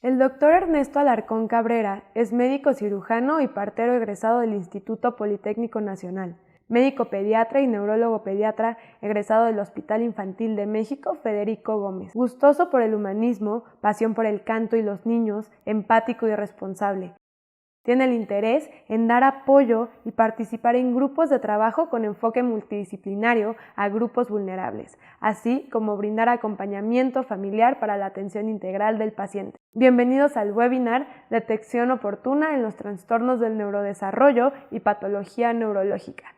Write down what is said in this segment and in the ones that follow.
El doctor Ernesto Alarcón Cabrera es médico cirujano y partero egresado del Instituto Politécnico Nacional, médico pediatra y neurólogo pediatra egresado del Hospital Infantil de México Federico Gómez. Gustoso por el humanismo, pasión por el canto y los niños, empático y responsable. Tiene el interés en dar apoyo y participar en grupos de trabajo con enfoque multidisciplinario a grupos vulnerables, así como brindar acompañamiento familiar para la atención integral del paciente. Bienvenidos al webinar Detección oportuna en los trastornos del neurodesarrollo y patología neurológica.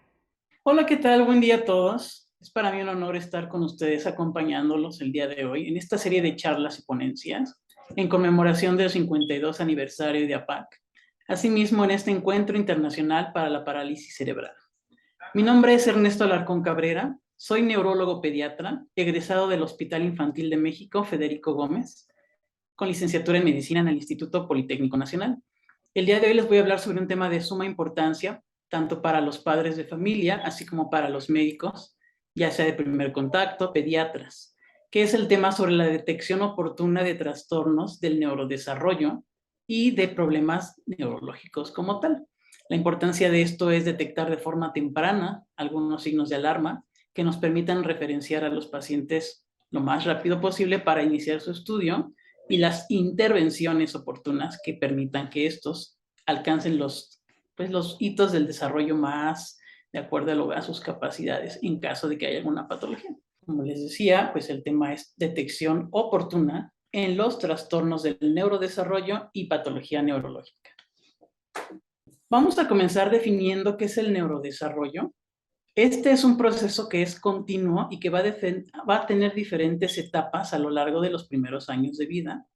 Hola, ¿qué tal? Buen día a todos. Es para mí un honor estar con ustedes acompañándolos el día de hoy en esta serie de charlas y ponencias en conmemoración del 52 aniversario de APAC. Asimismo, en este encuentro internacional para la parálisis cerebral. Mi nombre es Ernesto Alarcón Cabrera, soy neurólogo pediatra, egresado del Hospital Infantil de México Federico Gómez, con licenciatura en medicina en el Instituto Politécnico Nacional. El día de hoy les voy a hablar sobre un tema de suma importancia, tanto para los padres de familia, así como para los médicos, ya sea de primer contacto, pediatras, que es el tema sobre la detección oportuna de trastornos del neurodesarrollo y de problemas neurológicos como tal. La importancia de esto es detectar de forma temprana algunos signos de alarma que nos permitan referenciar a los pacientes lo más rápido posible para iniciar su estudio y las intervenciones oportunas que permitan que estos alcancen los hitos del desarrollo más de acuerdo a sus capacidades en caso de que haya alguna patología. Como les decía, pues el tema es detección oportuna en los trastornos del neurodesarrollo y patología neurológica. Vamos a comenzar definiendo qué es el neurodesarrollo. Este es un proceso que es continuo y que va a tener diferentes etapas a lo largo de los primeros años de vida.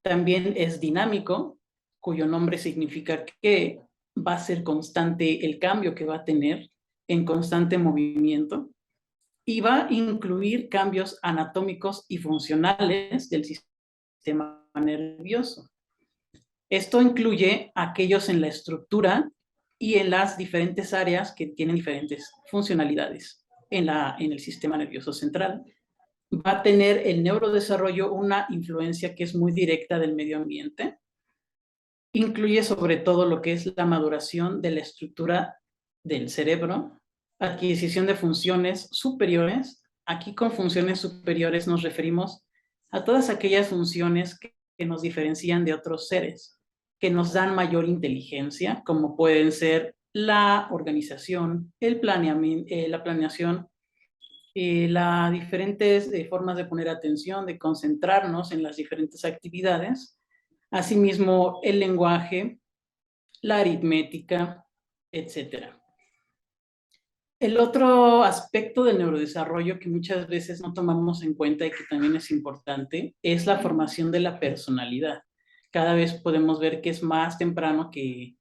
También es dinámico, cuyo nombre significa que va a ser constante el cambio que va a tener en constante movimiento y va a incluir cambios anatómicos y funcionales del sistema nervioso. Esto incluye aquellos en la estructura y en las diferentes áreas que tienen diferentes funcionalidades en el sistema nervioso central. Va a tener el neurodesarrollo una influencia que es muy directa del medio ambiente. Incluye sobre todo lo que es la maduración de la estructura del cerebro, adquisición de funciones superiores. Aquí con funciones superiores nos referimos a todas aquellas funciones que nos diferencian de otros seres, que nos dan mayor inteligencia, como pueden ser la organización, el planeamiento, la planeación, las diferentes formas de poner atención, de concentrarnos en las diferentes actividades, asimismo el lenguaje, la aritmética, etc. El otro aspecto del neurodesarrollo que muchas veces no tomamos en cuenta y que también es importante es la formación de la personalidad. Cada vez podemos ver que es más temprano que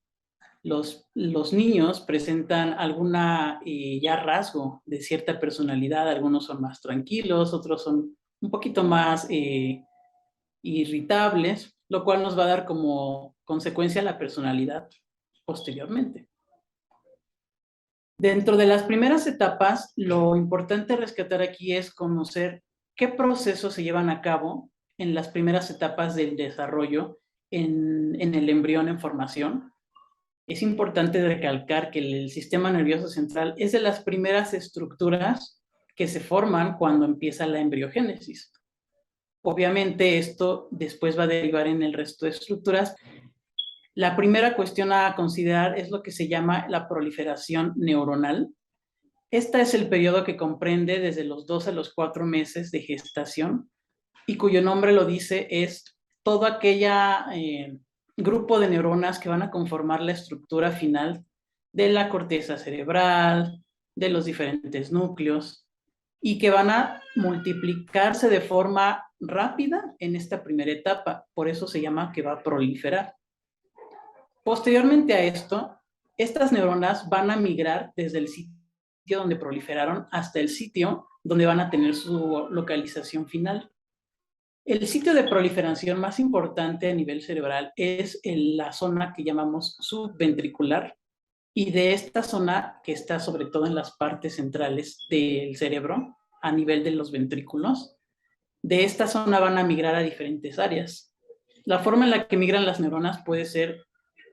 los niños presentan alguna ya rasgo de cierta personalidad. Algunos son más tranquilos, otros son un poquito más irritables, lo cual nos va a dar como consecuencia la personalidad posteriormente. Dentro de las primeras etapas, lo importante a rescatar aquí es conocer qué procesos se llevan a cabo en las primeras etapas del desarrollo en el embrión en formación. Es importante recalcar que el sistema nervioso central es de las primeras estructuras que se forman cuando empieza la embriogénesis. Obviamente esto después va a derivar en el resto de estructuras. La primera cuestión a considerar es lo que se llama la proliferación neuronal. Este es el periodo que comprende desde los 2 a los 4 meses de gestación y cuyo nombre lo dice, es todo aquella grupo de neuronas que van a conformar la estructura final de la corteza cerebral, de los diferentes núcleos y que van a multiplicarse de forma rápida en esta primera etapa. Por eso se llama que va a proliferar. Posteriormente a esto, estas neuronas van a migrar desde el sitio donde proliferaron hasta el sitio donde van a tener su localización final. El sitio de proliferación más importante a nivel cerebral es la zona que llamamos subventricular, y de esta zona, que está sobre todo en las partes centrales del cerebro, a nivel de los ventrículos, de esta zona van a migrar a diferentes áreas. La forma en la que migran las neuronas puede ser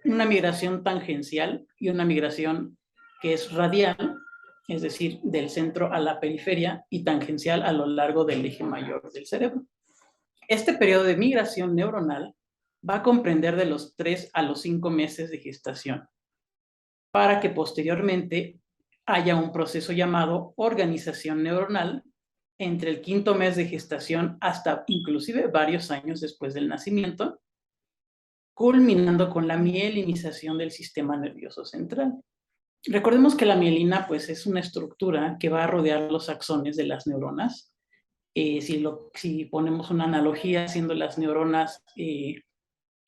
una migración tangencial y una migración que es radial, es decir, del centro a la periferia, y tangencial a lo largo del eje mayor del cerebro. Este periodo de migración neuronal va a comprender de los 3 a los 5 meses de gestación, para que posteriormente haya un proceso llamado organización neuronal entre el 5.º mes de gestación hasta inclusive varios años después del nacimiento, culminando con la mielinización del sistema nervioso central. Recordemos que la mielina pues, es una estructura que va a rodear los axones de las neuronas. Si ponemos una analogía, siendo las neuronas el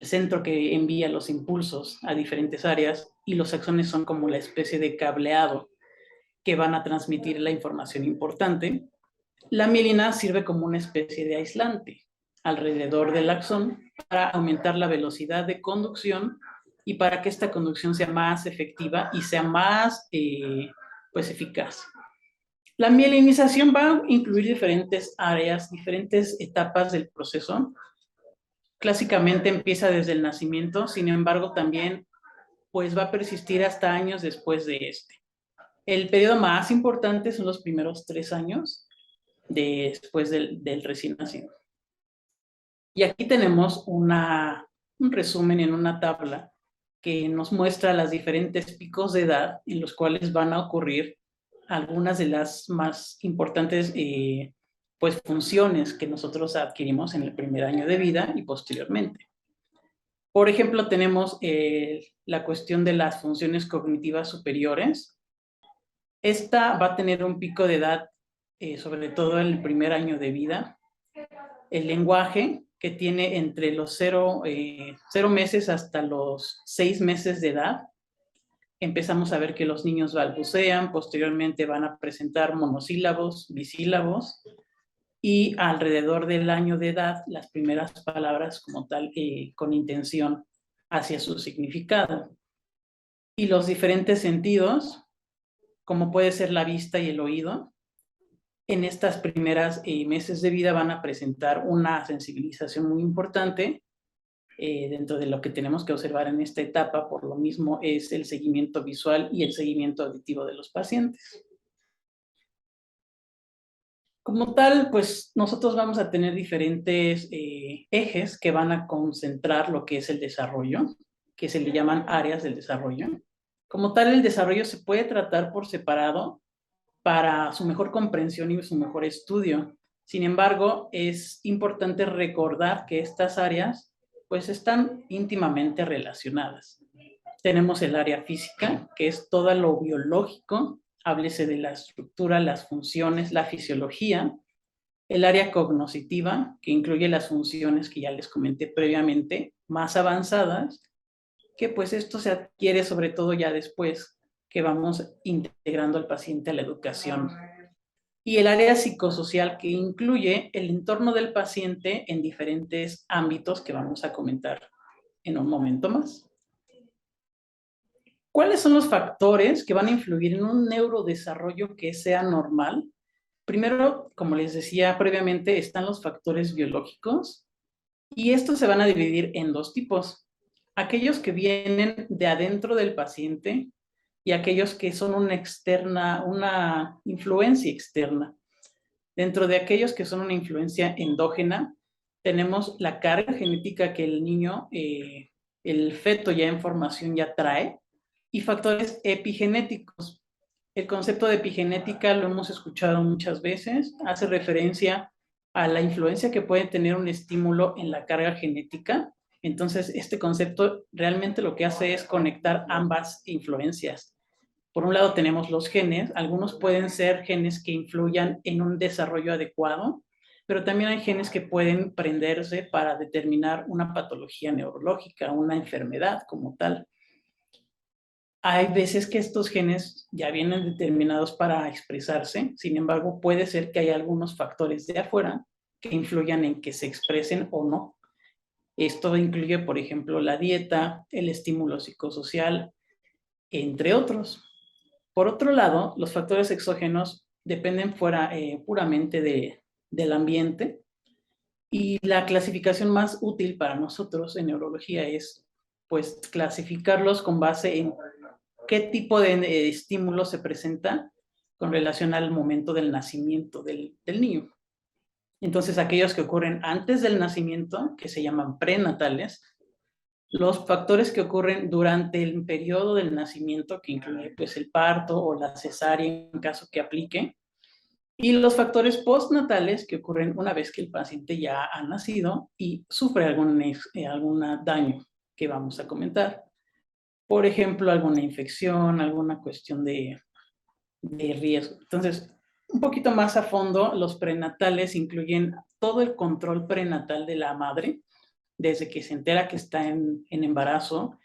centro que envía los impulsos a diferentes áreas, y los axones son como la especie de cableado que van a transmitir la información importante, la mielina sirve como una especie de aislante alrededor del axón para aumentar la velocidad de conducción y para que esta conducción sea más efectiva y sea más pues eficaz. La mielinización va a incluir diferentes áreas, diferentes etapas del proceso. Clásicamente empieza desde el nacimiento, sin embargo también pues va a persistir hasta años después de este. El periodo más importante son los primeros 3 años después del recién nacido. Y aquí tenemos un resumen en una tabla que nos muestra los diferentes picos de edad en los cuales van a ocurrir algunas de las más importantes pues, funciones que nosotros adquirimos en el primer año de vida y posteriormente. Por ejemplo, tenemos la cuestión de las funciones cognitivas superiores. Esta va a tener un pico de edad, sobre todo en el primer año de vida. El lenguaje, que tiene entre los 0 meses hasta los 6 meses de edad. Empezamos a ver que los niños balbucean, posteriormente van a presentar monosílabos, bisílabos, y alrededor del año de edad, las primeras palabras como tal, con intención hacia su significado. Y los diferentes sentidos, como puede ser la vista y el oído, en estas primeras meses de vida van a presentar una sensibilización muy importante dentro de lo que tenemos que observar en esta etapa. Por lo mismo es el seguimiento visual y el seguimiento auditivo de los pacientes. Como tal, pues nosotros vamos a tener diferentes ejes que van a concentrar lo que es el desarrollo, que se le llaman áreas del desarrollo. Como tal, el desarrollo se puede tratar por separado para su mejor comprensión y su mejor estudio. Sin embargo, es importante recordar que estas áreas pues están íntimamente relacionadas. Tenemos el área física, que es todo lo biológico, háblese de la estructura, las funciones, la fisiología. El área cognitiva, que incluye las funciones que ya les comenté previamente, más avanzadas, que pues esto se adquiere sobre todo ya después que vamos integrando al paciente a la educación. Y el área psicosocial, que incluye el entorno del paciente en diferentes ámbitos que vamos a comentar en un momento más. ¿Cuáles son los factores que van a influir en un neurodesarrollo que sea normal? Primero, como les decía previamente, están los factores biológicos, y estos se van a dividir en dos tipos: aquellos que vienen de adentro del paciente y aquellos que son una influencia externa. Dentro de aquellos que son una influencia endógena, tenemos la carga genética que el niño, el feto ya en formación ya trae, y factores epigenéticos. El concepto de epigenética lo hemos escuchado muchas veces, hace referencia a la influencia que puede tener un estímulo en la carga genética. Entonces, este concepto realmente lo que hace es conectar ambas influencias. Por un lado tenemos los genes, algunos pueden ser genes que influyan en un desarrollo adecuado, pero también hay genes que pueden prenderse para determinar una patología neurológica, una enfermedad como tal. Hay veces que estos genes ya vienen determinados para expresarse, sin embargo, puede ser que hay algunos factores de afuera que influyan en que se expresen o no. Esto incluye, por ejemplo, la dieta, el estímulo psicosocial, entre otros. Por otro lado, los factores exógenos dependen puramente del ambiente, Y la clasificación más útil para nosotros en neurología es, pues, clasificarlos con base en qué tipo de estímulo se presenta con relación al momento del nacimiento del niño. Entonces, aquellos que ocurren antes del nacimiento, que se llaman prenatales, los factores que ocurren durante el periodo del nacimiento, que incluye pues el parto o la cesárea en caso que aplique, y los factores postnatales que ocurren una vez que el paciente ya ha nacido y sufre algún daño que vamos a comentar. Por ejemplo, alguna infección, alguna cuestión de riesgo. Entonces, un poquito más a fondo, los prenatales incluyen todo el control prenatal de la madre, desde que se entera que está en embarazo,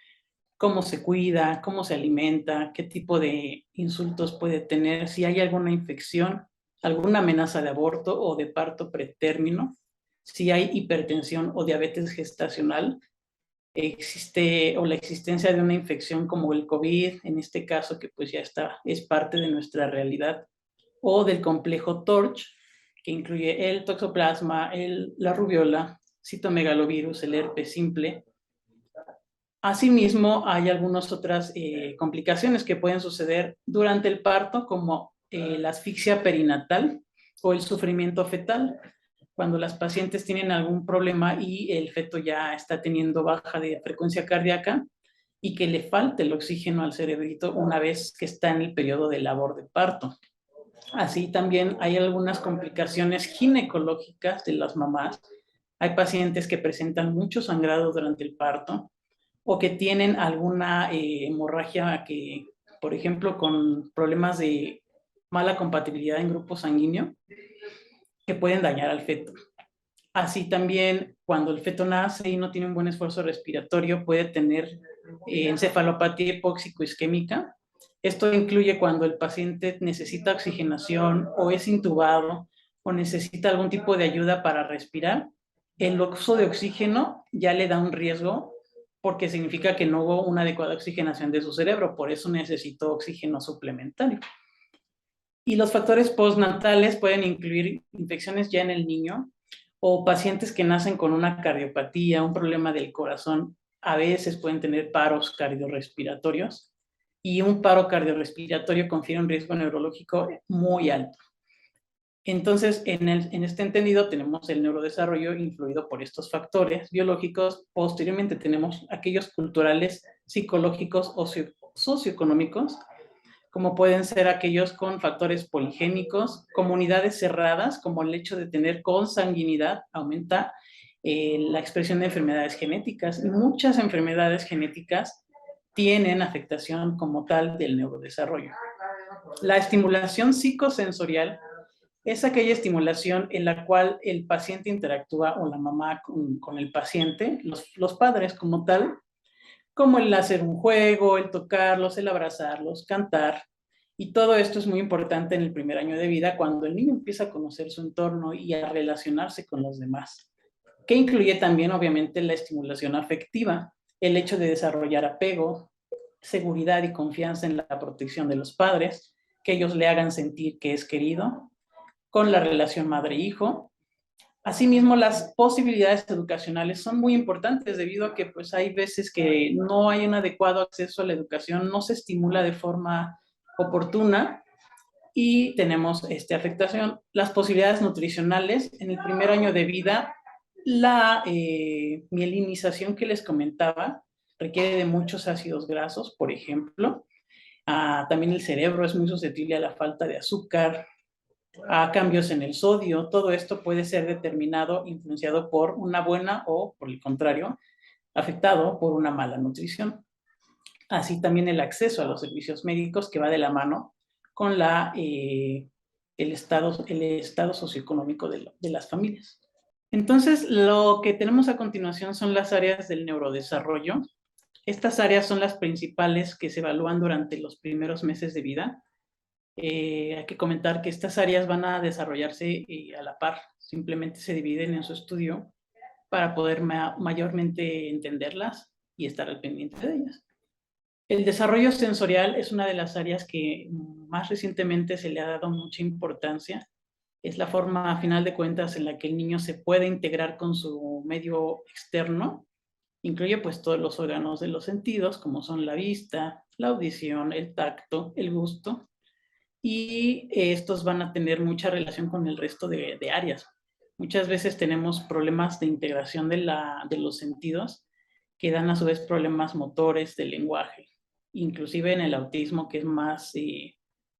cómo se cuida, cómo se alimenta, qué tipo de insultos puede tener, si hay alguna infección, alguna amenaza de aborto o de parto pretérmino, si hay hipertensión o diabetes gestacional, existe o la existencia de una infección como el COVID, en este caso que pues ya está, es parte de nuestra realidad, o del complejo TORCH, que incluye el toxoplasma, la rubiola, citomegalovirus, el herpes simple. Asimismo, hay algunas otras complicaciones que pueden suceder durante el parto, como la asfixia perinatal o el sufrimiento fetal, cuando las pacientes tienen algún problema y el feto ya está teniendo baja de frecuencia cardíaca y que le falte el oxígeno al cerebrito una vez que está en el periodo de labor de parto. Así también hay algunas complicaciones ginecológicas de las mamás. Hay pacientes que presentan mucho sangrado durante el parto o que tienen alguna hemorragia que, por ejemplo, con problemas de mala compatibilidad en grupo sanguíneo, que pueden dañar al feto. Así también, cuando el feto nace y no tiene un buen esfuerzo respiratorio, puede tener encefalopatía hipóxico-isquémica. Esto incluye cuando el paciente necesita oxigenación o es intubado o necesita algún tipo de ayuda para respirar. El uso de oxígeno ya le da un riesgo porque significa que no hubo una adecuada oxigenación de su cerebro, por eso necesitó oxígeno suplementario. Y los factores postnatales pueden incluir infecciones ya en el niño o pacientes que nacen con una cardiopatía, un problema del corazón, a veces pueden tener paros cardiorrespiratorios y un paro cardiorrespiratorio confiere un riesgo neurológico muy alto. Entonces, en este entendido tenemos el neurodesarrollo influido por estos factores biológicos. Posteriormente tenemos aquellos culturales, psicológicos o socioeconómicos, como pueden ser aquellos con factores poligénicos, comunidades cerradas, como el hecho de tener consanguinidad, aumenta la expresión de enfermedades genéticas. Y muchas enfermedades genéticas tienen afectación como tal del neurodesarrollo. La estimulación psicosensorial es aquella estimulación en la cual el paciente interactúa o la mamá con el paciente, los padres como tal, como el hacer un juego, el tocarlos, el abrazarlos, cantar. Y todo esto es muy importante en el primer año de vida, cuando el niño empieza a conocer su entorno y a relacionarse con los demás, que incluye también, obviamente, la estimulación afectiva, el hecho de desarrollar apego, seguridad y confianza en la protección de los padres, que ellos le hagan sentir que es querido, con la relación madre-hijo. Asimismo, las posibilidades educacionales son muy importantes debido a que pues, hay veces que no hay un adecuado acceso a la educación, no se estimula de forma oportuna y tenemos afectación. Las posibilidades nutricionales en el primer año de vida, la mielinización que les comentaba requiere de muchos ácidos grasos, por ejemplo. También el cerebro es muy susceptible a la falta de azúcar, a cambios en el sodio. Todo esto puede ser determinado, influenciado por una buena o, por el contrario, afectado por una mala nutrición. Así también el acceso a los servicios médicos, que va de la mano con el estado socioeconómico de las familias. Entonces, lo que tenemos a continuación son las áreas del neurodesarrollo. Estas áreas son las principales que se evalúan durante los primeros meses de vida. Hay que comentar que estas áreas van a desarrollarse a la par, simplemente se dividen en su estudio para poder mayormente entenderlas y estar al pendiente de ellas. El desarrollo sensorial es una de las áreas que más recientemente se le ha dado mucha importancia. Es la forma, a final de cuentas, en la que el niño se puede integrar con su medio externo. Incluye pues todos los órganos de los sentidos, como son la vista, la audición, el tacto, el gusto, y estos van a tener mucha relación con el resto de áreas. Muchas veces tenemos problemas de integración de los sentidos que dan a su vez problemas motores del lenguaje. Inclusive en el autismo, que es más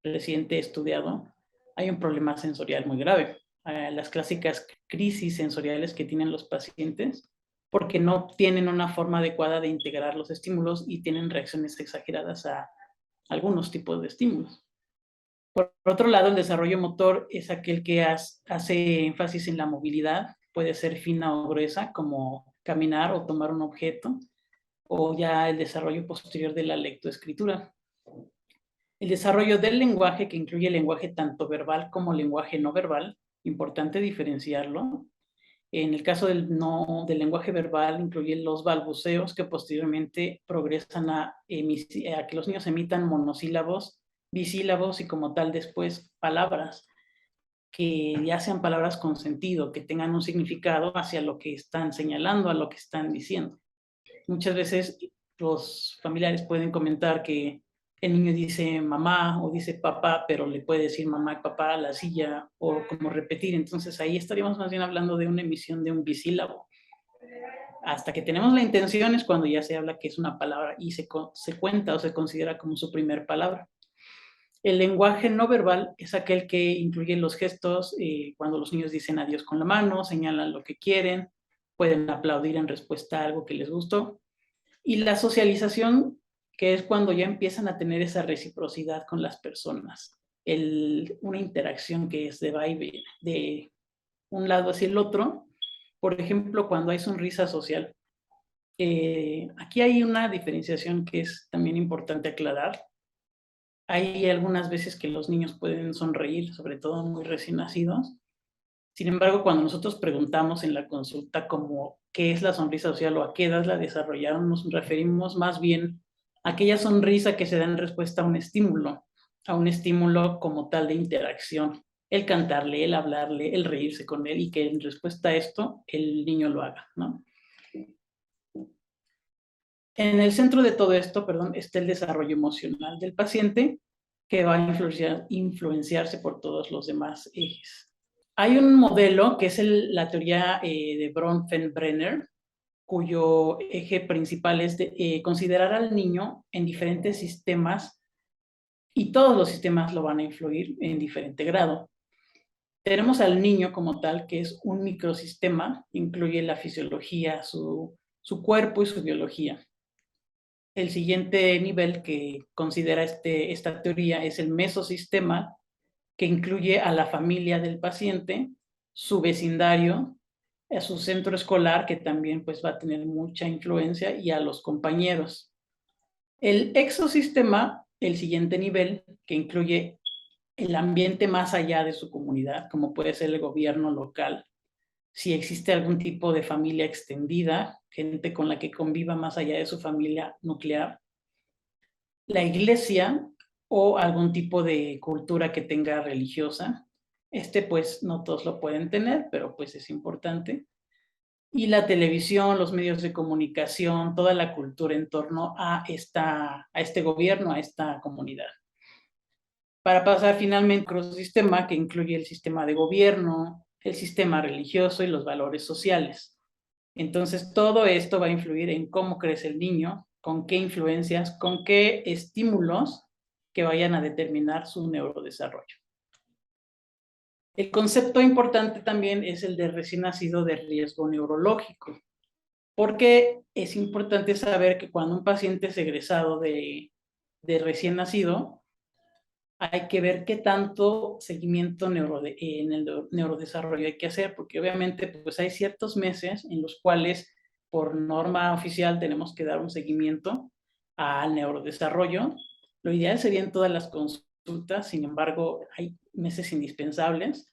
reciente estudiado, hay un problema sensorial muy grave. Las clásicas crisis sensoriales que tienen los pacientes porque no tienen una forma adecuada de integrar los estímulos y tienen reacciones exageradas a algunos tipos de estímulos. Por otro lado, el desarrollo motor es aquel que hace énfasis en la movilidad, puede ser fina o gruesa, como caminar o tomar un objeto, o ya el desarrollo posterior de la lectoescritura. El desarrollo del lenguaje, que incluye el lenguaje tanto verbal como lenguaje no verbal, importante diferenciarlo. En el caso del lenguaje verbal, incluye los balbuceos que posteriormente progresan a que los niños emitan monosílabos, bisílabos y como tal después palabras, que ya sean palabras con sentido, que tengan un significado hacia lo que están señalando, a lo que están diciendo. Muchas veces los familiares pueden comentar que el niño dice mamá o dice papá, pero le puede decir mamá y papá a la silla o como repetir. Entonces ahí estaríamos más bien hablando de una emisión de un bisílabo. Hasta que tenemos la intención es cuando ya se habla que es una palabra y se cuenta o se considera como su primer palabra. El lenguaje no verbal es aquel que incluye los gestos, cuando los niños dicen adiós con la mano, señalan lo que quieren, pueden aplaudir en respuesta a algo que les gustó. Y la socialización, que es cuando ya empiezan a tener esa reciprocidad con las personas, una interacción que es de va y viene, de un lado hacia el otro. Por ejemplo, cuando hay sonrisa social. Aquí hay una diferenciación que es también importante aclarar. Hay algunas veces que los niños pueden sonreír, sobre todo muy recién nacidos. Sin embargo, cuando nosotros preguntamos en la consulta como qué es la sonrisa social o a qué edad la desarrollaron, nos referimos más bien a aquella sonrisa que se da en respuesta a un estímulo como tal de interacción, el cantarle, el hablarle, el reírse con él y que en respuesta a esto el niño lo haga, ¿no? En el centro de todo esto, perdón, está el desarrollo emocional del paciente que va a influenciarse por todos los demás ejes. Hay un modelo que es la teoría de Bronfenbrenner, cuyo eje principal es considerar al niño en diferentes sistemas y todos los sistemas lo van a influir en diferente grado. Tenemos al niño como tal, que es un microsistema, incluye la fisiología, su cuerpo y su biología. El siguiente nivel que considera esta teoría es el mesosistema, que incluye a la familia del paciente, su vecindario, a su centro escolar, que también pues, va a tener mucha influencia, y a los compañeros. El exosistema, el siguiente nivel, que incluye el ambiente más allá de su comunidad, como puede ser el gobierno local, si existe algún tipo de familia extendida, gente con la que conviva más allá de su familia nuclear, la iglesia o algún tipo de cultura que tenga religiosa. Pues no todos lo pueden tener, pero pues es importante. Y la televisión, los medios de comunicación, toda la cultura en torno a este gobierno, a esta comunidad. Para pasar finalmente al ecosistema, que incluye el sistema de gobierno, el sistema religioso y los valores sociales. Entonces, todo esto va a influir en cómo crece el niño, con qué influencias, con qué estímulos que vayan a determinar su neurodesarrollo. El concepto importante también es el de recién nacido de riesgo neurológico, porque es importante saber que cuando un paciente es egresado de recién nacido, hay que ver qué tanto seguimiento en el neurodesarrollo hay que hacer, porque obviamente pues hay ciertos meses en los cuales por norma oficial tenemos que dar un seguimiento al neurodesarrollo. Lo ideal sería en todas las consultas, sin embargo hay meses indispensables,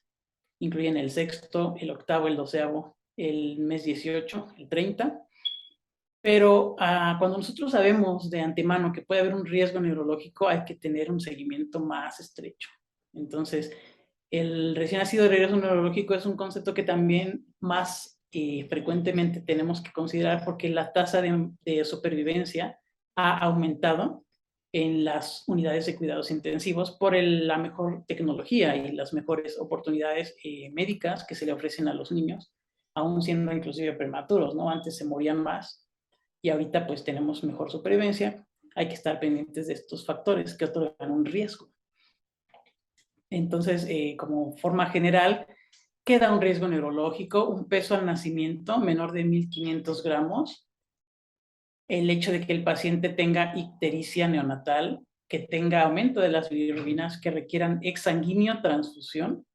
incluyen el sexto, el octavo, el doceavo, el mes 18, el 30. Pero cuando nosotros sabemos de antemano que puede haber un riesgo neurológico, hay que tener un seguimiento más estrecho. Entonces, El recién nacido de regreso neurológico es un concepto que también más frecuentemente tenemos que considerar porque la tasa de supervivencia ha aumentado en las unidades de cuidados intensivos por la mejor tecnología y las mejores oportunidades médicas que se le ofrecen a los niños, aún siendo inclusive prematuros, ¿no? Antes se morían más y ahorita pues tenemos mejor supervivencia. Hay que estar pendientes de estos factores que otorgan un riesgo. Entonces, como forma general, queda un riesgo neurológico, un peso al nacimiento menor de 1.500 gramos, el hecho de que el paciente tenga ictericia neonatal, que tenga aumento de las bilirrubinas que requieran exsanguíneo transfusión,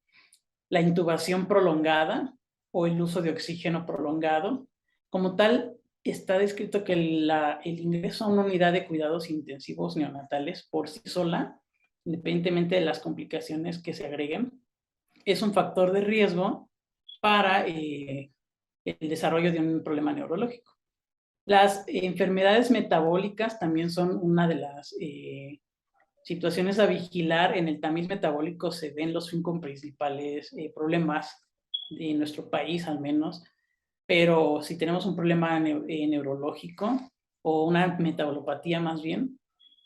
la intubación prolongada o el uso de oxígeno prolongado. Como tal, está descrito que el ingreso a una unidad de cuidados intensivos neonatales por sí sola, independientemente de las complicaciones que se agreguen, es un factor de riesgo para el desarrollo de un problema neurológico. Las enfermedades metabólicas también son una de las situaciones a vigilar. En el tamiz metabólico se ven los 5 principales problemas de nuestro país, al menos, pero si tenemos un problema neurológico o una metabolopatía más bien,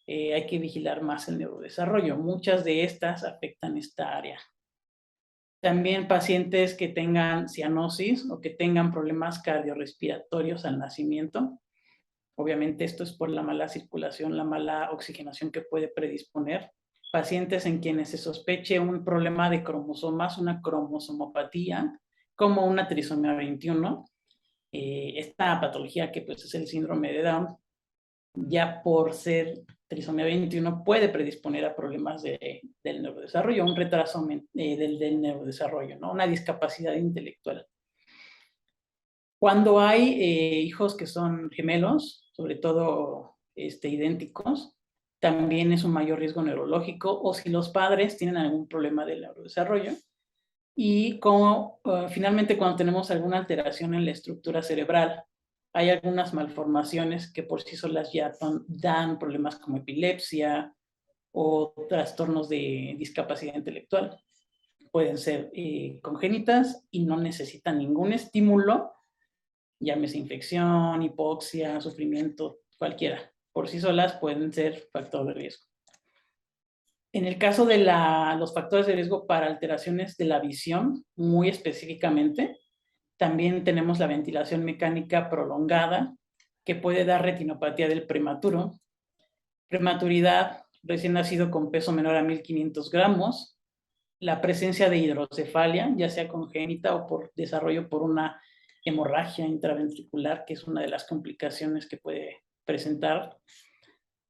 hay que vigilar más el neurodesarrollo. Muchas de estas afectan esta área. También pacientes que tengan cianosis o que tengan problemas cardiorrespiratorios al nacimiento. Obviamente esto es por la mala circulación, la mala oxigenación que puede predisponer. Pacientes en quienes se sospeche un problema de cromosomas, una cromosomopatía, como una trisomía 21. Esta patología que pues es el síndrome de Down, ya por ser trisomía 21 puede predisponer a problemas del neurodesarrollo, un retraso del neurodesarrollo, ¿no? Una discapacidad intelectual. Cuando hay hijos que son gemelos, sobre todo idénticos, también es un mayor riesgo neurológico, o si los padres tienen algún problema del neurodesarrollo. Y finalmente cuando tenemos alguna alteración en la estructura cerebral, hay algunas malformaciones que por sí solas ya dan problemas como epilepsia o trastornos de discapacidad intelectual. Pueden ser congénitas y no necesitan ningún estímulo, llámese infección, hipoxia, sufrimiento, cualquiera. Por sí solas pueden ser factor de riesgo. En el caso de los factores de riesgo para alteraciones de la visión, muy específicamente, también tenemos la ventilación mecánica prolongada, que puede dar retinopatía del prematuro, prematuridad, recién nacido con peso menor a 1.500 gramos, la presencia de hidrocefalia, ya sea congénita o por desarrollo por una hemorragia intraventricular, que es una de las complicaciones que puede presentar,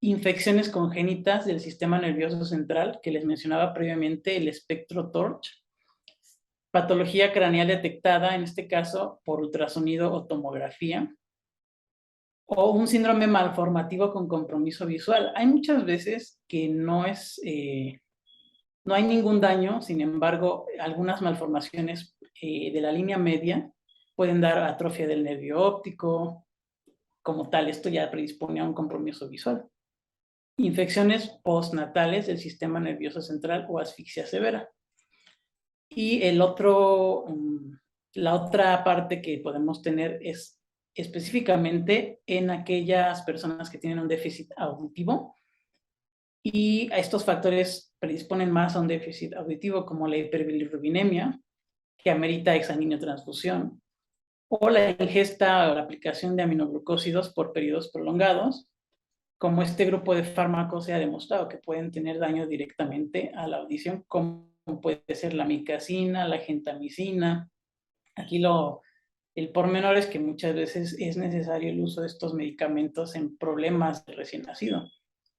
infecciones congénitas del sistema nervioso central, que les mencionaba previamente, el espectro TORCH, patología craneal detectada, en este caso por ultrasonido o tomografía, o un síndrome malformativo con compromiso visual. Hay muchas veces que no hay ningún daño, sin embargo, algunas malformaciones de la línea media pueden dar atrofia del nervio óptico, como tal, esto ya predispone a un compromiso visual. Infecciones postnatales del sistema nervioso central o asfixia severa. Y la otra parte que podemos tener es específicamente en aquellas personas que tienen un déficit auditivo, y a estos factores predisponen más a un déficit auditivo, como la hiperbilirrubinemia, que amerita exsanguíneo transfusión, o la ingesta o la aplicación de aminoglucósidos por periodos prolongados, como este grupo de fármacos se ha demostrado que pueden tener daño directamente a la audición, como puede ser la micacina, la gentamicina. Aquí el pormenor es que muchas veces es necesario el uso de estos medicamentos en problemas de recién nacido.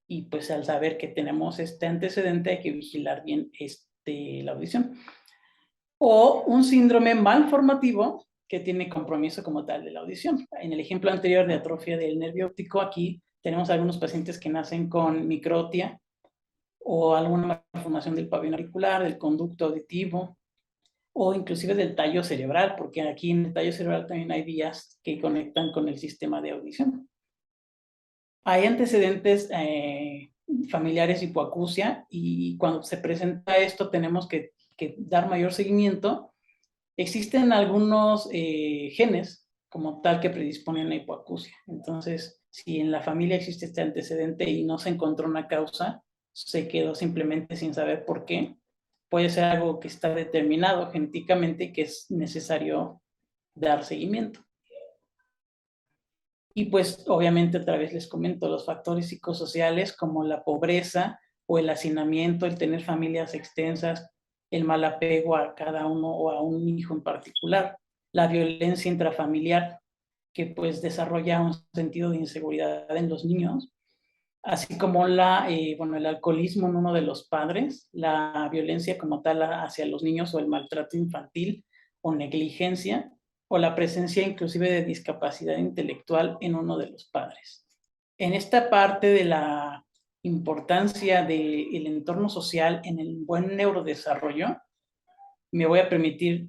Y pues al saber que tenemos este antecedente hay que vigilar bien la audición. O un síndrome malformativo que tiene compromiso como tal de la audición. En el ejemplo anterior de atrofia del nervio óptico, aquí tenemos algunos pacientes que nacen con microtia o alguna malformación del pabellón auricular, del conducto auditivo o inclusive del tallo cerebral, porque aquí en el tallo cerebral también hay vías que conectan con el sistema de audición. Hay antecedentes familiares hipoacusia, y cuando se presenta esto tenemos que que dar mayor seguimiento, existen algunos genes como tal que predisponen a hipoacusia. Entonces, si en la familia existe este antecedente y no se encontró una causa, se quedó simplemente sin saber por qué, puede ser algo que está determinado genéticamente y que es necesario dar seguimiento. Y pues obviamente otra vez les comento los factores psicosociales como la pobreza o el hacinamiento, el tener familias extensas, el mal apego a cada uno o a un hijo en particular, la violencia intrafamiliar que pues desarrolla un sentido de inseguridad en los niños, así como el alcoholismo en uno de los padres, la violencia como tal hacia los niños o el maltrato infantil o negligencia, o la presencia inclusive de discapacidad intelectual en uno de los padres. En esta parte de la importancia del entorno social en el buen neurodesarrollo, me voy a permitir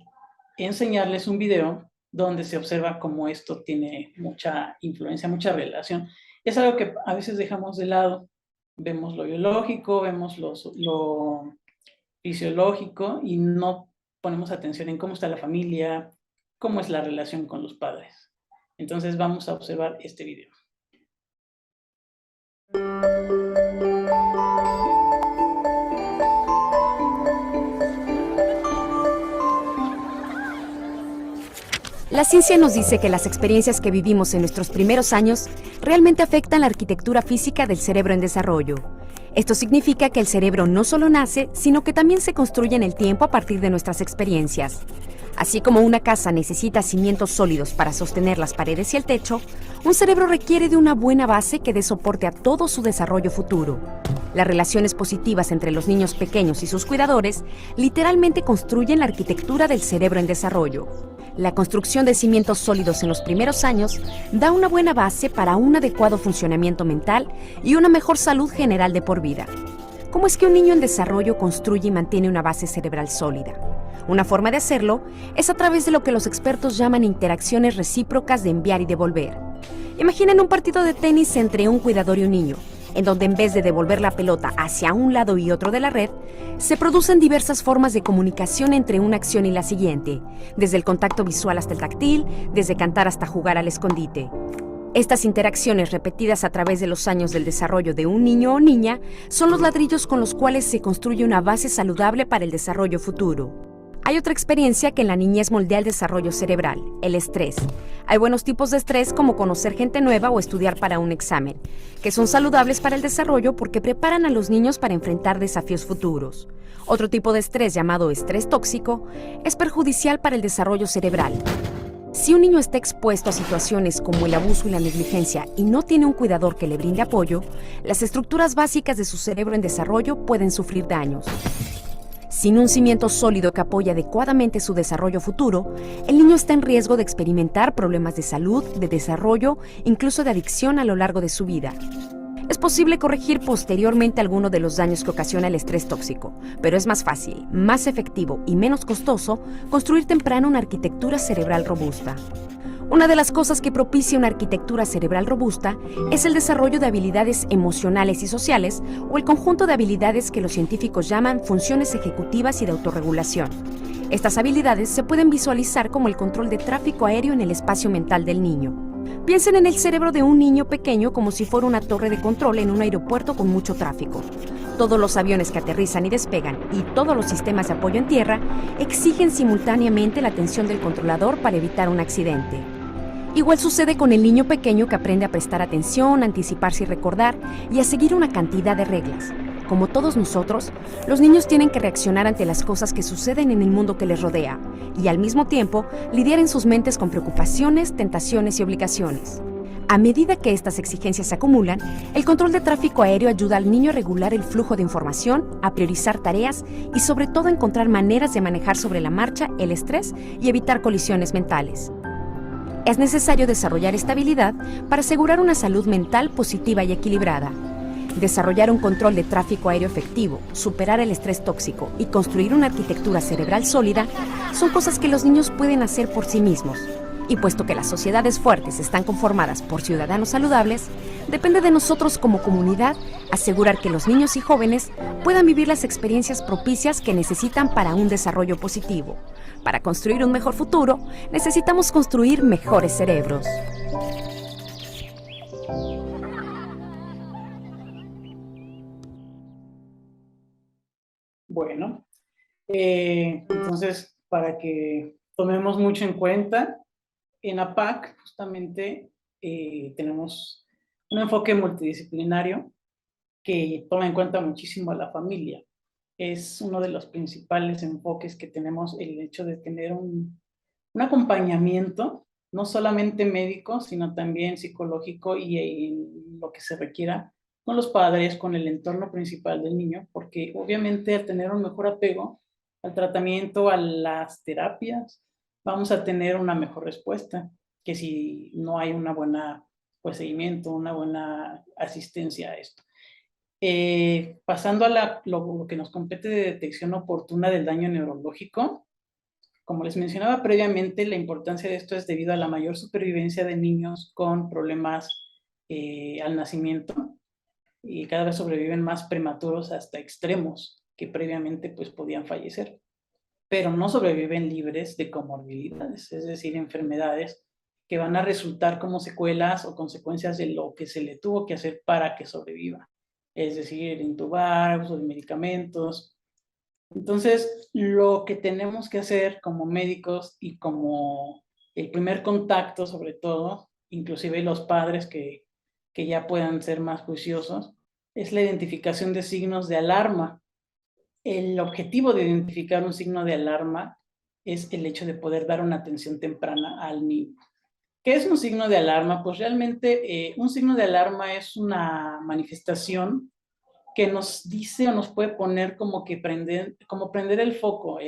enseñarles un video donde se observa cómo esto tiene mucha influencia, mucha relación. Es algo que a veces dejamos de lado. Vemos lo biológico, vemos lo fisiológico y no ponemos atención en cómo está la familia, cómo es la relación con los padres. Entonces vamos a observar este video. La ciencia nos dice que las experiencias que vivimos en nuestros primeros años realmente afectan la arquitectura física del cerebro en desarrollo. Esto significa que el cerebro no solo nace, sino que también se construye en el tiempo a partir de nuestras experiencias. Así como una casa necesita cimientos sólidos para sostener las paredes y el techo, un cerebro requiere de una buena base que dé soporte a todo su desarrollo futuro. Las relaciones positivas entre los niños pequeños y sus cuidadores literalmente construyen la arquitectura del cerebro en desarrollo. La construcción de cimientos sólidos en los primeros años da una buena base para un adecuado funcionamiento mental y una mejor salud general de por vida. ¿Cómo es que un niño en desarrollo construye y mantiene una base cerebral sólida? Una forma de hacerlo es a través de lo que los expertos llaman interacciones recíprocas de enviar y devolver. Imaginen un partido de tenis entre un cuidador y un niño, en donde en vez de devolver la pelota hacia un lado y otro de la red, se producen diversas formas de comunicación entre una acción y la siguiente, desde el contacto visual hasta el táctil, desde cantar hasta jugar al escondite. Estas interacciones repetidas a través de los años del desarrollo de un niño o niña son los ladrillos con los cuales se construye una base saludable para el desarrollo futuro. Hay otra experiencia que en la niñez moldea el desarrollo cerebral, el estrés. Hay buenos tipos de estrés como conocer gente nueva o estudiar para un examen, que son saludables para el desarrollo porque preparan a los niños para enfrentar desafíos futuros. Otro tipo de estrés, llamado estrés tóxico, es perjudicial para el desarrollo cerebral. Si un niño está expuesto a situaciones como el abuso y la negligencia y no tiene un cuidador que le brinde apoyo, las estructuras básicas de su cerebro en desarrollo pueden sufrir daños. Sin un cimiento sólido que apoye adecuadamente su desarrollo futuro, el niño está en riesgo de experimentar problemas de salud, de desarrollo, incluso de adicción a lo largo de su vida. Es posible corregir posteriormente alguno de los daños que ocasiona el estrés tóxico, pero es más fácil, más efectivo y menos costoso construir temprano una arquitectura cerebral robusta. Una de las cosas que propicia una arquitectura cerebral robusta es el desarrollo de habilidades emocionales y sociales o el conjunto de habilidades que los científicos llaman funciones ejecutivas y de autorregulación. Estas habilidades se pueden visualizar como el control de tráfico aéreo en el espacio mental del niño. Piensen en el cerebro de un niño pequeño como si fuera una torre de control en un aeropuerto con mucho tráfico. Todos los aviones que aterrizan y despegan y todos los sistemas de apoyo en tierra exigen simultáneamente la atención del controlador para evitar un accidente. Igual sucede con el niño pequeño que aprende a prestar atención, a anticiparse y recordar y a seguir una cantidad de reglas. Como todos nosotros, los niños tienen que reaccionar ante las cosas que suceden en el mundo que les rodea y al mismo tiempo lidiar en sus mentes con preocupaciones, tentaciones y obligaciones. A medida que estas exigencias se acumulan, el control de tráfico aéreo ayuda al niño a regular el flujo de información, a priorizar tareas y sobre todo a encontrar maneras de manejar sobre la marcha el estrés y evitar colisiones mentales. Es necesario desarrollar esta habilidad para asegurar una salud mental positiva y equilibrada. Desarrollar un control de tráfico aéreo efectivo, superar el estrés tóxico y construir una arquitectura cerebral sólida son cosas que los niños pueden hacer por sí mismos. Y puesto que las sociedades fuertes están conformadas por ciudadanos saludables, depende de nosotros como comunidad asegurar que los niños y jóvenes puedan vivir las experiencias propicias que necesitan para un desarrollo positivo. Para construir un mejor futuro, necesitamos construir mejores cerebros. Bueno, entonces, para que tomemos mucho en cuenta, en APAC justamente tenemos un enfoque multidisciplinario que toma en cuenta muchísimo a la familia. Es uno de los principales enfoques que tenemos, el hecho de tener un acompañamiento, no solamente médico, sino también psicológico y lo que se requiera con los padres, con el entorno principal del niño, porque obviamente al tener un mejor apego al tratamiento, a las terapias, vamos a tener una mejor respuesta que si no hay una buena seguimiento, una buena asistencia a esto. Pasando a lo que nos compete de detección oportuna del daño neurológico, como les mencionaba previamente, la importancia de esto es debido a la mayor supervivencia de niños con problemas al nacimiento, y cada vez sobreviven más prematuros hasta extremos que previamente pues podían fallecer, pero no sobreviven libres de comorbilidades, es decir, enfermedades que van a resultar como secuelas o consecuencias de lo que se le tuvo que hacer para que sobreviva, es decir, intubar, uso de medicamentos. Entonces, lo que tenemos que hacer como médicos y como el primer contacto, sobre todo, inclusive los padres que ya puedan ser más juiciosos, es la identificación de signos de alarma. El objetivo de identificar un signo de alarma es el hecho de poder dar una atención temprana al niño. ¿Qué es un signo de alarma? Pues realmente un signo de alarma es una manifestación que nos dice o nos puede poner como prender el foco,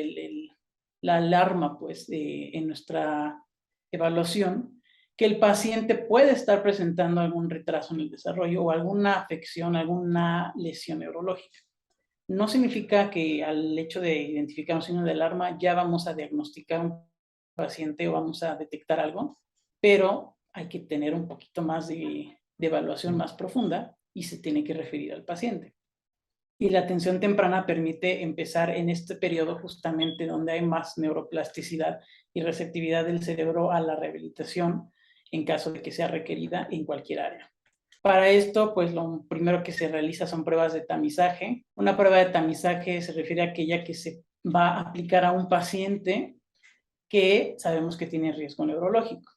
la alarma, pues, en nuestra evaluación, que el paciente puede estar presentando algún retraso en el desarrollo o alguna afección, alguna lesión neurológica. No significa que al hecho de identificar un signo de alarma ya vamos a diagnosticar un paciente o vamos a detectar algo, pero hay que tener un poquito más de evaluación más profunda y se tiene que referir al paciente. Y la atención temprana permite empezar en este periodo justamente donde hay más neuroplasticidad y receptividad del cerebro a la rehabilitación en caso de que sea requerida en cualquier área. Para esto, pues lo primero que se realiza son pruebas de tamizaje. Una prueba de tamizaje se refiere a aquella que se va a aplicar a un paciente que sabemos que tiene riesgo neurológico.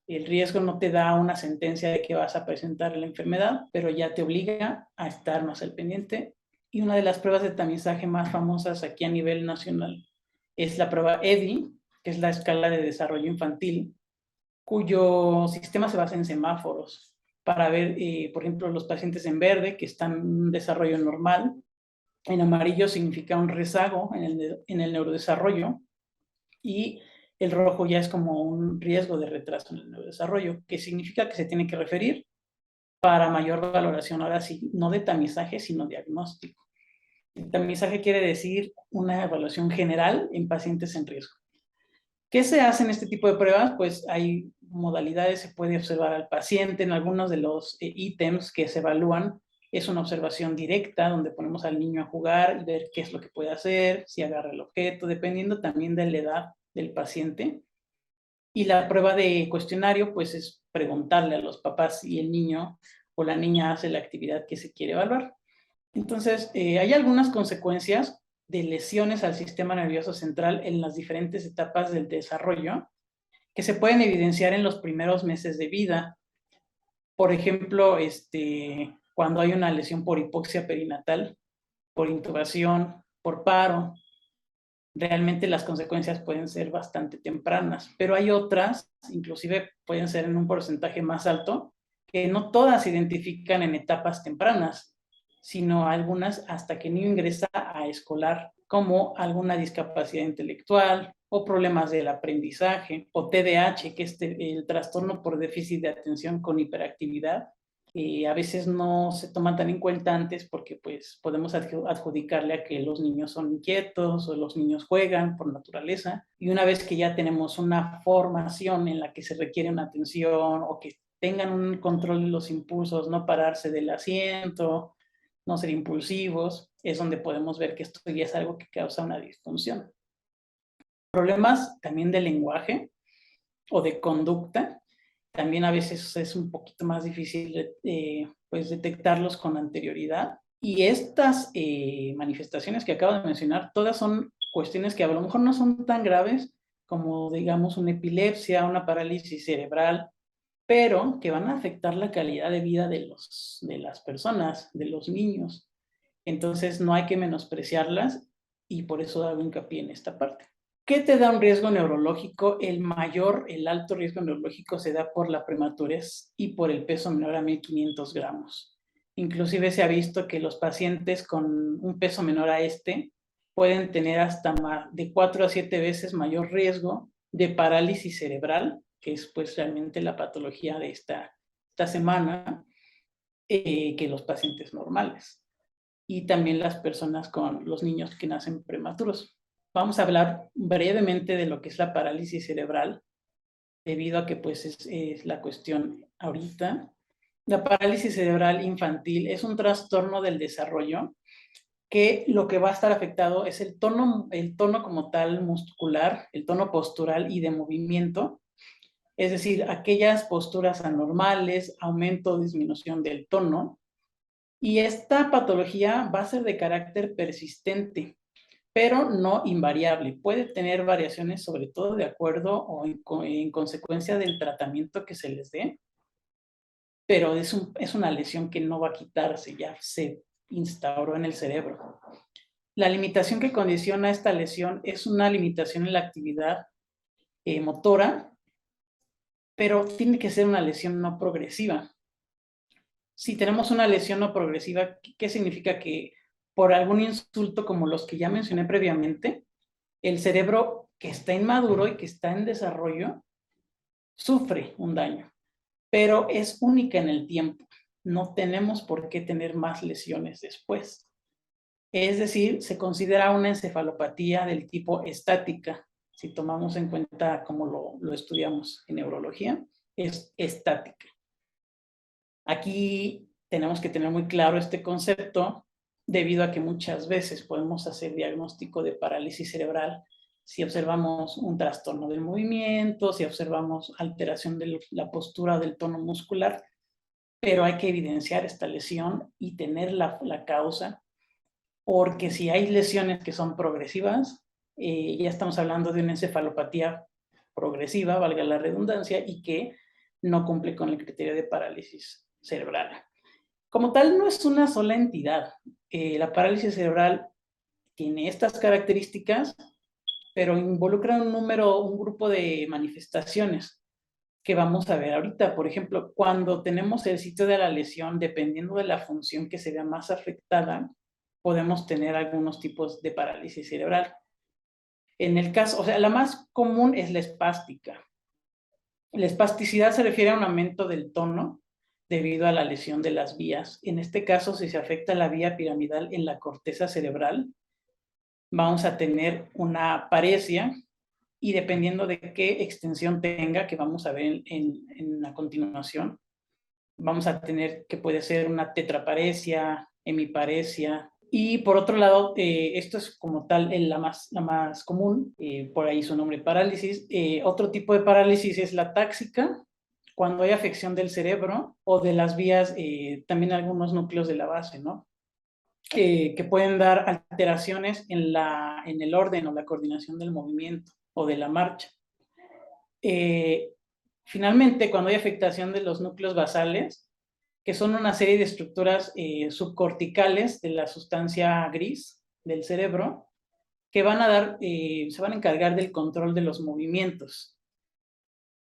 El riesgo no te da una sentencia de que vas a presentar la enfermedad, pero ya te obliga a estar más al pendiente. Y una de las pruebas de tamizaje más famosas aquí a nivel nacional es la prueba EDI, que es la escala de desarrollo infantil, cuyo sistema se basa en semáforos para ver, por ejemplo, los pacientes en verde que están en un desarrollo normal. En amarillo significa un rezago en el neurodesarrollo, y el rojo ya es como un riesgo de retraso en el neurodesarrollo, que significa que se tiene que referir para mayor valoración, ahora sí, no de tamizaje, sino diagnóstico. El tamizaje quiere decir una evaluación general en pacientes en riesgo. ¿Qué se hace en este tipo de pruebas? Pues hay modalidades, se puede observar al paciente. En algunos de los ítems que se evalúan es una observación directa, donde ponemos al niño a jugar y ver qué es lo que puede hacer, si agarra el objeto, dependiendo también de la edad del paciente. Y la prueba de cuestionario, pues es preguntarle a los papás si el niño o la niña hace la actividad que se quiere evaluar. Entonces, hay algunas consecuencias de lesiones al sistema nervioso central en las diferentes etapas del desarrollo que se pueden evidenciar en los primeros meses de vida. Por ejemplo, cuando hay una lesión por hipoxia perinatal, por intubación, por paro, realmente las consecuencias pueden ser bastante tempranas, pero hay otras, inclusive pueden ser en un porcentaje más alto, que no todas se identifican en etapas tempranas, sino algunas hasta que el niño ingresa a escolar, como alguna discapacidad intelectual o problemas del aprendizaje, o TDAH, que es el trastorno por déficit de atención con hiperactividad, A veces no se toman tan en cuenta antes porque pues podemos adjudicarle a que los niños son inquietos o los niños juegan por naturaleza. Y una vez que ya tenemos una formación en la que se requiere una atención o que tengan un control de los impulsos, no pararse del asiento, no ser impulsivos, es donde podemos ver que esto ya es algo que causa una disfunción. Problemas también de lenguaje o de conducta, también a veces es un poquito más difícil pues detectarlos con anterioridad. Y estas manifestaciones que acabo de mencionar, todas son cuestiones que a lo mejor no son tan graves como, digamos, una epilepsia, una parálisis cerebral, pero que van a afectar la calidad de vida de las personas, de los niños. Entonces no hay que menospreciarlas y por eso hago hincapié en esta parte. ¿Qué te da un riesgo neurológico? El alto riesgo neurológico se da por la prematurez y por el peso menor a 1500 gramos. Inclusive se ha visto que los pacientes con un peso menor a pueden tener hasta de 4 a 7 veces mayor riesgo de parálisis cerebral, que es pues realmente la patología de esta semana, que los pacientes normales. Y también las personas con los niños que nacen prematuros. Vamos a hablar brevemente de lo que es la parálisis cerebral, debido a que pues es la cuestión ahorita. La parálisis cerebral infantil es un trastorno del desarrollo que lo que va a estar afectado es el tono como tal muscular, el tono postural y de movimiento, es decir, aquellas posturas anormales, aumento o disminución del tono. Y esta patología va a ser de carácter persistente, pero no invariable. Puede tener variaciones, sobre todo de acuerdo o en consecuencia del tratamiento que se les dé, pero es una lesión que no va a quitarse, ya se instauró en el cerebro. La limitación que condiciona esta lesión es una limitación en la actividad motora, pero tiene que ser una lesión no progresiva. Si tenemos una lesión no progresiva, ¿qué significa? Que por algún insulto como los que ya mencioné previamente, el cerebro que está inmaduro y que está en desarrollo sufre un daño, pero es única en el tiempo. No tenemos por qué tener más lesiones después. Es decir, se considera una encefalopatía del tipo estática. Si tomamos en cuenta como lo estudiamos en neurología, es estática. Aquí tenemos que tener muy claro este concepto debido a que muchas veces podemos hacer diagnóstico de parálisis cerebral si observamos un trastorno del movimiento, si observamos alteración de la postura del tono muscular, pero hay que evidenciar esta lesión y tener la causa, porque si hay lesiones que son progresivas, ya estamos hablando de una encefalopatía progresiva, valga la redundancia, y que no cumple con el criterio de parálisis cerebral. Como tal, no es una sola entidad. La parálisis cerebral tiene estas características, pero involucra un grupo de manifestaciones que vamos a ver ahorita. Por ejemplo, cuando tenemos el sitio de la lesión, dependiendo de la función que se vea más afectada, podemos tener algunos tipos de parálisis cerebral. En el caso, o sea, la más común es la espástica. La espasticidad se refiere a un aumento del tono debido a la lesión de las vías. En este caso, si se afecta la vía piramidal en la corteza cerebral, vamos a tener una paresia y dependiendo de qué extensión tenga, que vamos a ver en la continuación, vamos a tener que puede ser una tetraparesia, hemiparesia. Y por otro lado, esto es como tal la más común, por ahí su nombre, parálisis. Otro tipo de parálisis es la táxica, cuando hay afección del cerebro o de las vías, también algunos núcleos de la base, ¿no? Que pueden dar alteraciones en el orden o la coordinación del movimiento o de la marcha. Finalmente, cuando hay afectación de los núcleos basales, que son una serie de estructuras subcorticales de la sustancia gris del cerebro, que se van a encargar del control de los movimientos.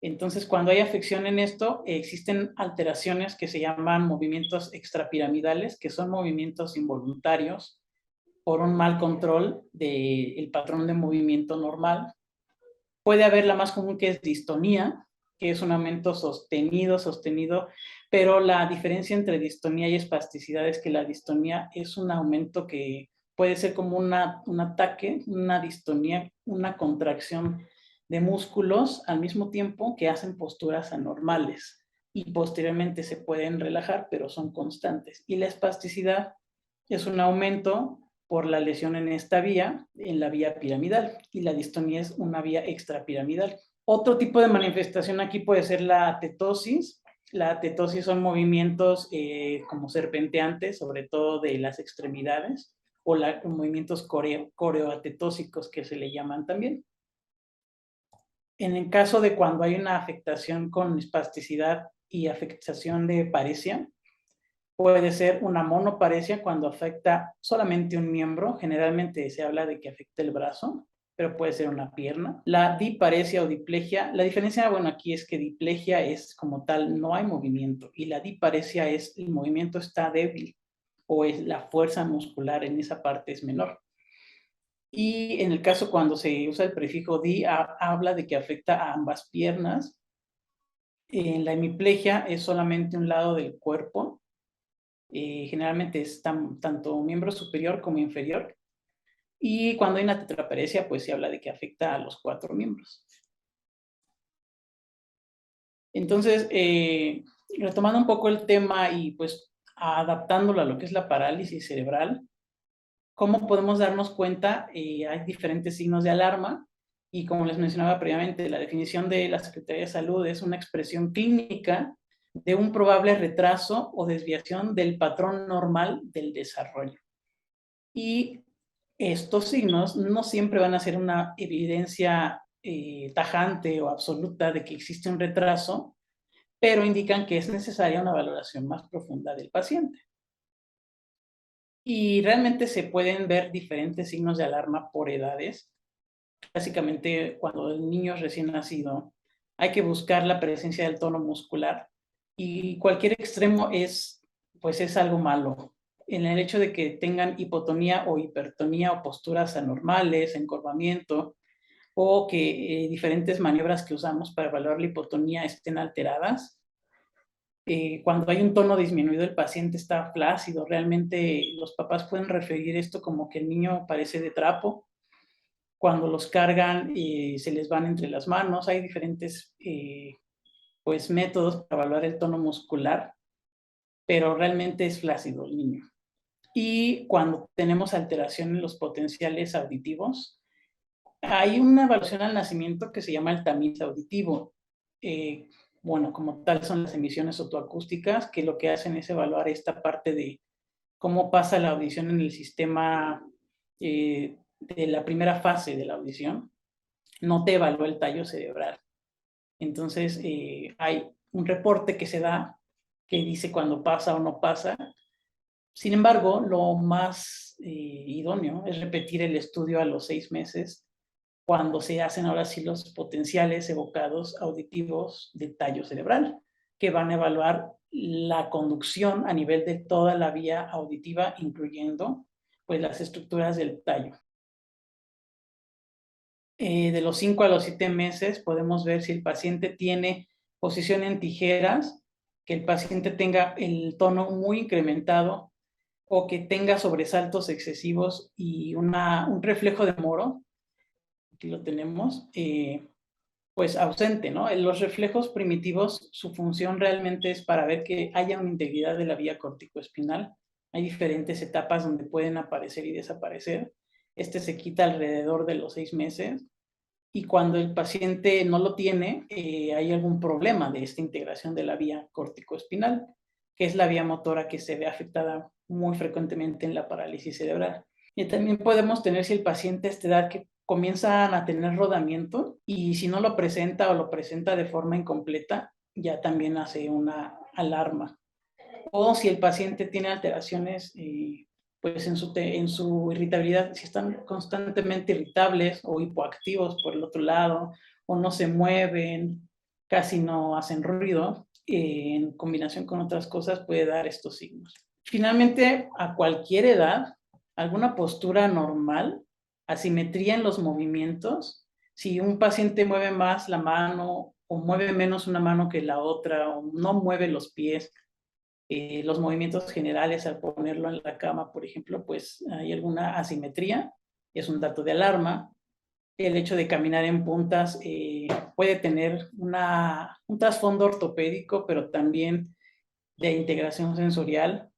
Entonces, cuando hay afección en esto, existen alteraciones que se llaman movimientos extrapiramidales, que son movimientos involuntarios por un mal control del patrón de movimiento normal. Puede haber la más común, que es distonía, que es un aumento sostenido, pero la diferencia entre distonía y espasticidad es que la distonía es un aumento que puede ser como un ataque, una distonía, una contracción de músculos al mismo tiempo que hacen posturas anormales y posteriormente se pueden relajar, pero son constantes. Y la espasticidad es un aumento por la lesión en esta vía, en la vía piramidal, y la distonía es una vía extrapiramidal. Otro tipo de manifestación aquí puede ser la atetosis. La atetosis son movimientos como serpenteantes, sobre todo de las extremidades, o movimientos coreoatetósicos que se le llaman también. En el caso de cuando hay una afectación con espasticidad y afectación de paresia, puede ser una monoparesia cuando afecta solamente un miembro. Generalmente se habla de que afecta el brazo, pero puede ser una pierna. La diparesia o diplegia, la diferencia, bueno, aquí es que diplegia es como tal, no hay movimiento, y la diparesia es el movimiento está débil, o es la fuerza muscular en esa parte es menor. Y en el caso cuando se usa el prefijo di, habla de que afecta a ambas piernas. En la hemiplegia es solamente un lado del cuerpo. Generalmente es tanto miembro superior como inferior. Y cuando hay una tetraparesia, pues se habla de que afecta a los 4 miembros. Entonces, retomando un poco el tema y pues adaptándolo a lo que es la parálisis cerebral, ¿cómo podemos darnos cuenta? Hay diferentes signos de alarma y como les mencionaba previamente, la definición de la Secretaría de Salud es una expresión clínica de un probable retraso o desviación del patrón normal del desarrollo. Y estos signos no siempre van a ser una evidencia tajante o absoluta de que existe un retraso, pero indican que es necesaria una valoración más profunda del paciente. Y realmente se pueden ver diferentes signos de alarma por edades. Básicamente, cuando el niño es recién nacido, hay que buscar la presencia del tono muscular y cualquier extremo es algo malo. En el hecho de que tengan hipotonía o hipertonía o posturas anormales, encorvamiento, o que diferentes maniobras que usamos para evaluar la hipotonía estén alteradas. Cuando hay un tono disminuido, el paciente está flácido. Realmente los papás pueden referir esto como que el niño parece de trapo. Cuando los cargan se les van entre las manos. Hay diferentes métodos para evaluar el tono muscular, pero realmente es flácido el niño. Y cuando tenemos alteración en los potenciales auditivos, hay una evaluación al nacimiento que se llama el tamiz auditivo. Bueno, como tal son las emisiones otoacústicas, que lo que hacen es evaluar esta parte de cómo pasa la audición en el sistema de la primera fase de la audición. No te evalúa el tallo cerebral. Entonces, hay un reporte que se da que dice cuando pasa o no pasa. Sin embargo, lo más idóneo es repetir el estudio a los 6 meses, cuando se hacen ahora sí los potenciales evocados auditivos de tallo cerebral, que van a evaluar la conducción a nivel de toda la vía auditiva, incluyendo pues las estructuras del tallo. De los 5 a los 7 meses podemos ver si el paciente tiene posición en tijeras, que el paciente tenga el tono muy incrementado o que tenga sobresaltos excesivos y un reflejo de moro. Aquí lo tenemos, pues ausente, ¿no? Los reflejos primitivos, su función realmente es para ver que haya una integridad de la vía corticoespinal. Hay diferentes etapas donde pueden aparecer y desaparecer. Este se quita alrededor de los 6 meses. Y cuando el paciente no lo tiene, hay algún problema de esta integración de la vía corticoespinal, que es la vía motora que se ve afectada muy frecuentemente en la parálisis cerebral. Y también podemos tener, si el paciente a esta edad que comienzan a tener rodamiento, y si no lo presenta o lo presenta de forma incompleta, ya también hace una alarma. O si el paciente tiene alteraciones pues en su irritabilidad, si están constantemente irritables o hipoactivos por el otro lado, o no se mueven, casi no hacen ruido, en combinación con otras cosas puede dar estos signos. Finalmente, a cualquier edad, alguna postura normal, asimetría en los movimientos, si un paciente mueve más la mano o mueve menos una mano que la otra, o no mueve los pies, los movimientos generales al ponerlo en la cama, por ejemplo, pues hay alguna asimetría, es un dato de alarma. El hecho de caminar en puntas puede tener un trasfondo ortopédico, pero también de integración sensorial.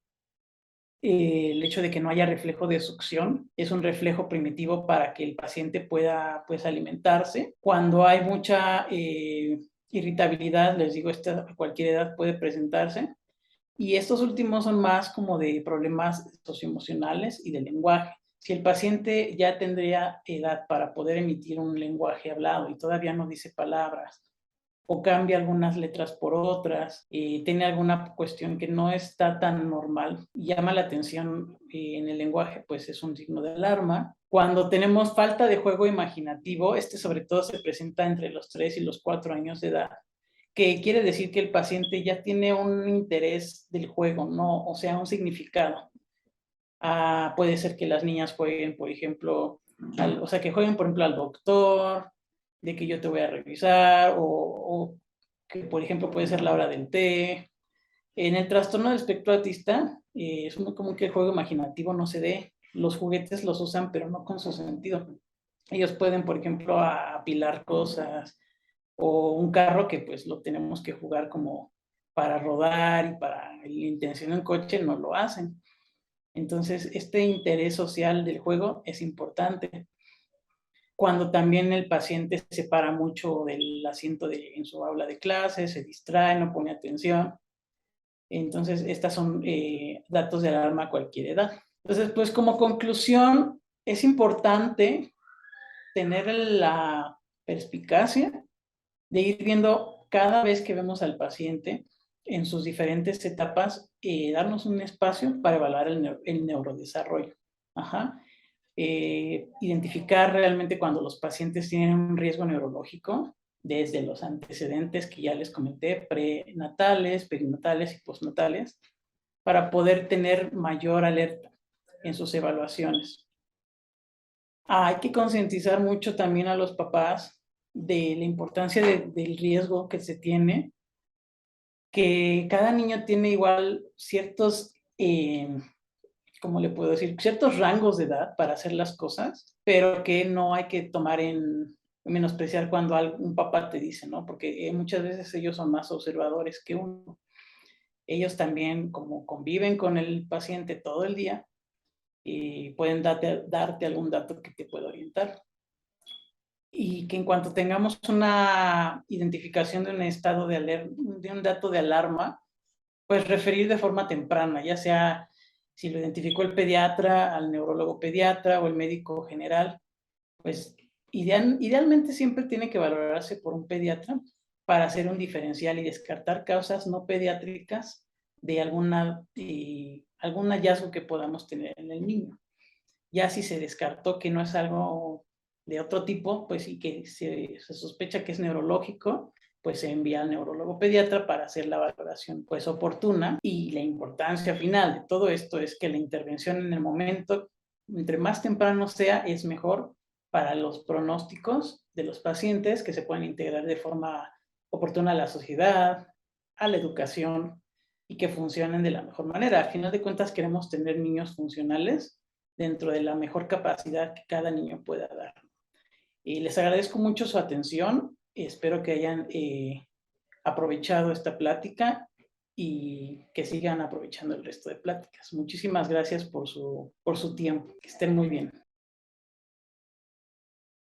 El hecho de que no haya reflejo de succión es un reflejo primitivo para que el paciente pueda, pues, alimentarse. Cuando hay mucha irritabilidad, les digo, esta a cualquier edad puede presentarse. Y estos últimos son más como de problemas socioemocionales y de lenguaje. Si el paciente ya tendría edad para poder emitir un lenguaje hablado y todavía no dice palabras, o cambia algunas letras por otras, tiene alguna cuestión que no está tan normal y llama la atención en el lenguaje, pues es un signo de alarma. Cuando tenemos falta de juego imaginativo, sobre todo se presenta entre los 3 y los 4 años de edad, que quiere decir que el paciente ya tiene un interés del juego, ¿no? O sea, un significado. Puede ser que las niñas jueguen, por ejemplo, o sea, que jueguen, por ejemplo, al doctor, de que yo te voy a revisar, o que, por ejemplo, puede ser la hora del té. En el trastorno del espectro autista, es muy común que el juego imaginativo no se dé. Los juguetes los usan, pero no con su sentido. Ellos pueden, por ejemplo, apilar cosas, o un carro que pues lo tenemos que jugar como para rodar y para la intención en coche no lo hacen. Entonces, este interés social del juego es importante. Cuando también el paciente se para mucho del asiento en su aula de clase, se distrae, no pone atención. Entonces, estas son datos de alarma a cualquier edad. Entonces, pues como conclusión, es importante tener la perspicacia de ir viendo cada vez que vemos al paciente en sus diferentes etapas, darnos un espacio para evaluar el neurodesarrollo. Ajá. Identificar realmente cuando los pacientes tienen un riesgo neurológico, desde los antecedentes que ya les comenté, prenatales, perinatales y postnatales, para poder tener mayor alerta en sus evaluaciones. Hay que concientizar mucho también a los papás de la importancia del riesgo que se tiene, que cada niño tiene igual ciertos, ¿cómo le puedo decir? Ciertos rangos de edad para hacer las cosas, pero que no hay que tomar en menospreciar cuando un papá te dice, ¿no? Porque muchas veces ellos son más observadores que uno. Ellos también, como conviven con el paciente todo el día, pueden darte algún dato que te pueda orientar. Y que en cuanto tengamos una identificación de un estado de un dato de alarma, pues referir de forma temprana, ya sea si lo identificó el pediatra, al neurólogo pediatra o el médico general, pues idealmente siempre tiene que valorarse por un pediatra para hacer un diferencial y descartar causas no pediátricas de algún hallazgo que podamos tener en el niño. Ya si se descartó que no es algo de otro tipo, pues sí que se sospecha que es neurológico, pues se envía al neurólogo pediatra para hacer la valoración pues oportuna. Y la importancia final de todo esto es que la intervención en el momento, entre más temprano sea, es mejor para los pronósticos de los pacientes, que se pueden integrar de forma oportuna a la sociedad, a la educación, y que funcionen de la mejor manera. Al final de cuentas queremos tener niños funcionales dentro de la mejor capacidad que cada niño pueda dar. Les agradezco mucho su atención, espero que hayan aprovechado esta plática y que sigan aprovechando el resto de pláticas. Muchísimas gracias por su tiempo, que estén muy bien.